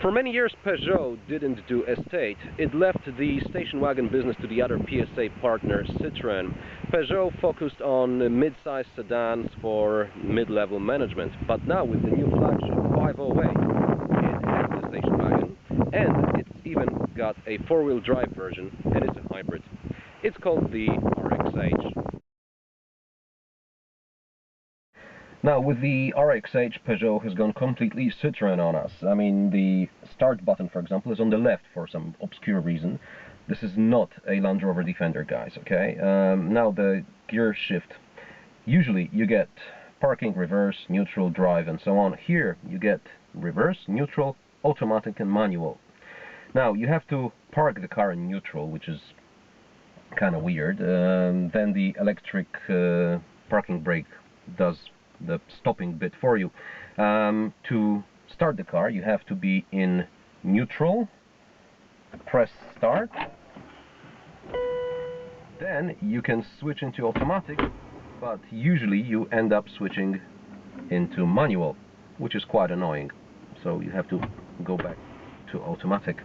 For many years, Peugeot didn't do estate. It left the station wagon business to the other PSA partner, Citroën. Peugeot focused on mid-size sedans for mid-level management. But now with the new flagship 508, it has the station wagon, and it's even got a four-wheel drive version, and it's a hybrid. It's called the RXH. Now, with the RXH, Peugeot has gone completely Citroën on us. I mean, the start button, for example, is on the left for some obscure reason. This is not a Land Rover Defender, guys, okay? Now, the gear shift. Usually, you get parking, reverse, neutral, drive, and so on. Here, you get reverse, neutral, automatic, and manual. Now, you have to park the car in neutral, which is kind of weird. Then the electric parking brake does the stopping bit for you. To start the car, you have to be in neutral, press start, then you can switch into automatic, but usually you end up switching into manual, which is quite annoying, so you have to go back to automatic.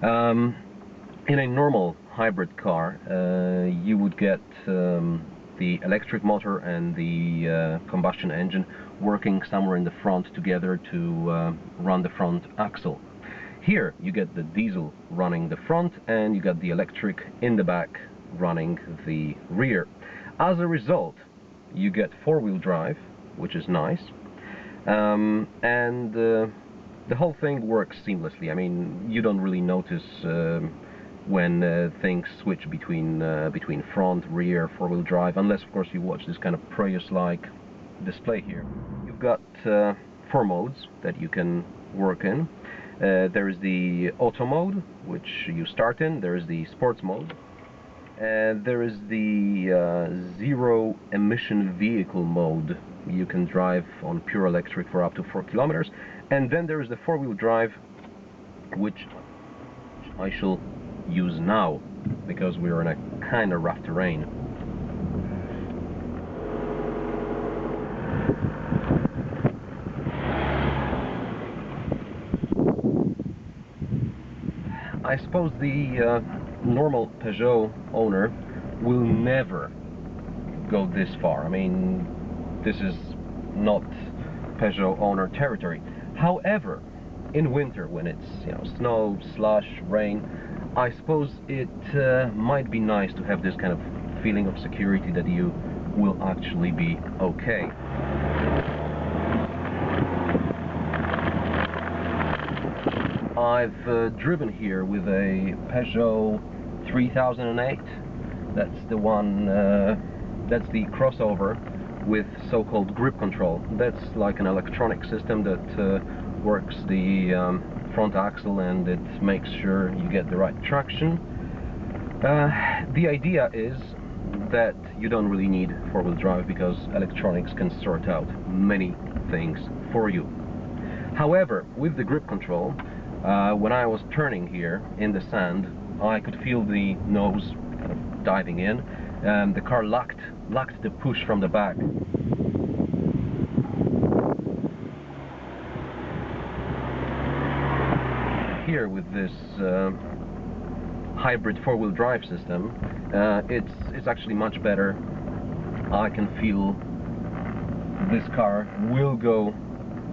In a normal hybrid car, you would get the electric motor and the combustion engine working somewhere in the front together to run the front axle. Here you get the diesel running the front and you got the electric in the back running the rear. As a result, you get four-wheel drive, which is nice, and the whole thing works seamlessly. I mean, you don't really notice when things switch between front, rear, four-wheel drive, unless of course you watch this kind of Prius-like display here. You've got 4 modes that you can work in. There is the auto mode, which you start in. There is the sports mode, and there is the zero emission vehicle mode. You can drive on pure electric for up to 4 kilometers, and then there is the four-wheel drive, which I shall use now because we're in a kind of rough terrain. I suppose the normal Peugeot owner will never go this far. I mean, this is not Peugeot owner territory. However, in winter, when it's, you know, snow, slush, rain, I suppose it might be nice to have this kind of feeling of security that you will actually be okay. I've driven here with a Peugeot 3008. That's the one, that's the crossover with so-called grip control. That's like an electronic system that works the front axle, and it makes sure you get the right traction. The idea is that you don't really need four-wheel drive because electronics can sort out many things for you. However, with the grip control, when I was turning here in the sand, I could feel the nose kind of diving in, and the car lacked the push from the back. Here with this hybrid four-wheel drive system, it's actually much better. I can feel this car will go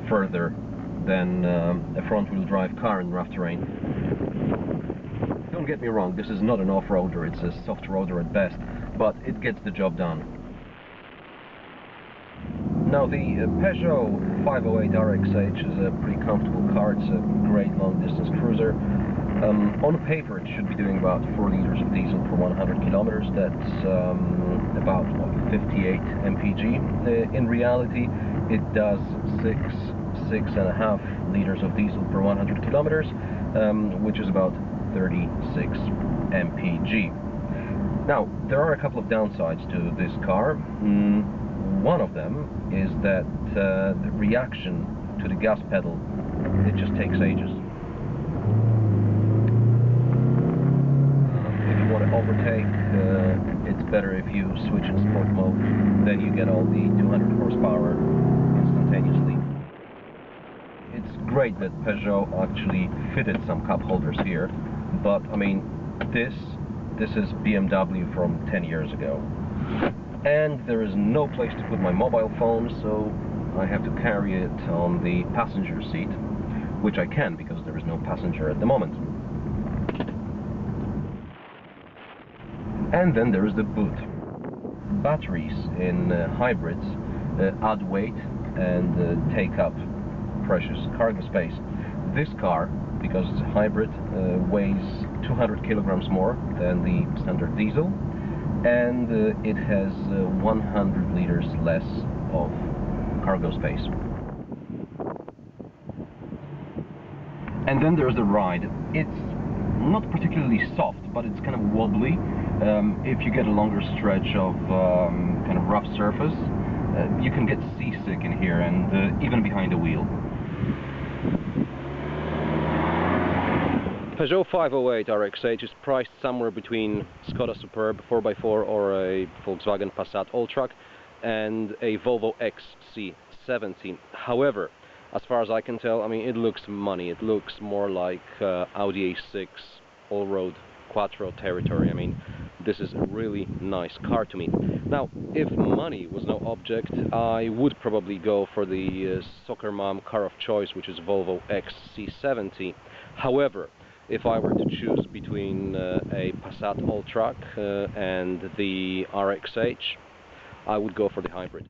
further than a front-wheel drive car in rough terrain. Don't get me wrong, this is not an off-roader, it's a soft roader at best, but it gets the job done. Now, the Peugeot 508 RXH is a pretty comfortable car. It's a great long-distance cruiser. On paper, it should be doing about 4 liters of diesel per 100 kilometers. That's about 58 mpg. In reality, it does 6.5 liters of diesel per 100 kilometers, which is about 36 mpg. Now, there are a couple of downsides to this car. One of them is that the reaction to the gas pedal, it just takes ages. If you want to overtake, it's better if you switch in sport mode, then you get all the 200 horsepower instantaneously. It's great that Peugeot actually fitted some cup holders here, but I mean, this is BMW from 10 years ago. And there is no place to put my mobile phone, so I have to carry it on the passenger seat, which I can because there is no passenger at the moment. And then there is the boot. Batteries in hybrids add weight and take up precious cargo space. This car, because it's a hybrid, weighs 200 kilograms more than the standard diesel, and it has 100 liters less of cargo space. And then there's the ride. It's not particularly soft, but it's kind of wobbly. If you get a longer stretch of kind of rough surface, you can get seasick in here, and even behind the wheel. Peugeot 508 RXH is priced somewhere between Skoda Superb 4x4 or a Volkswagen Passat Alltrack and a Volvo XC70. However, as far as I can tell, I mean, it looks money. It looks more like Audi A6 all-road Quattro territory. I mean, this is a really nice car to me. Now, if money was no object, I would probably go for the soccer mom car of choice, which is Volvo XC70. However, if I were to choose between a Passat Alltrack and the RXH, I would go for the hybrid.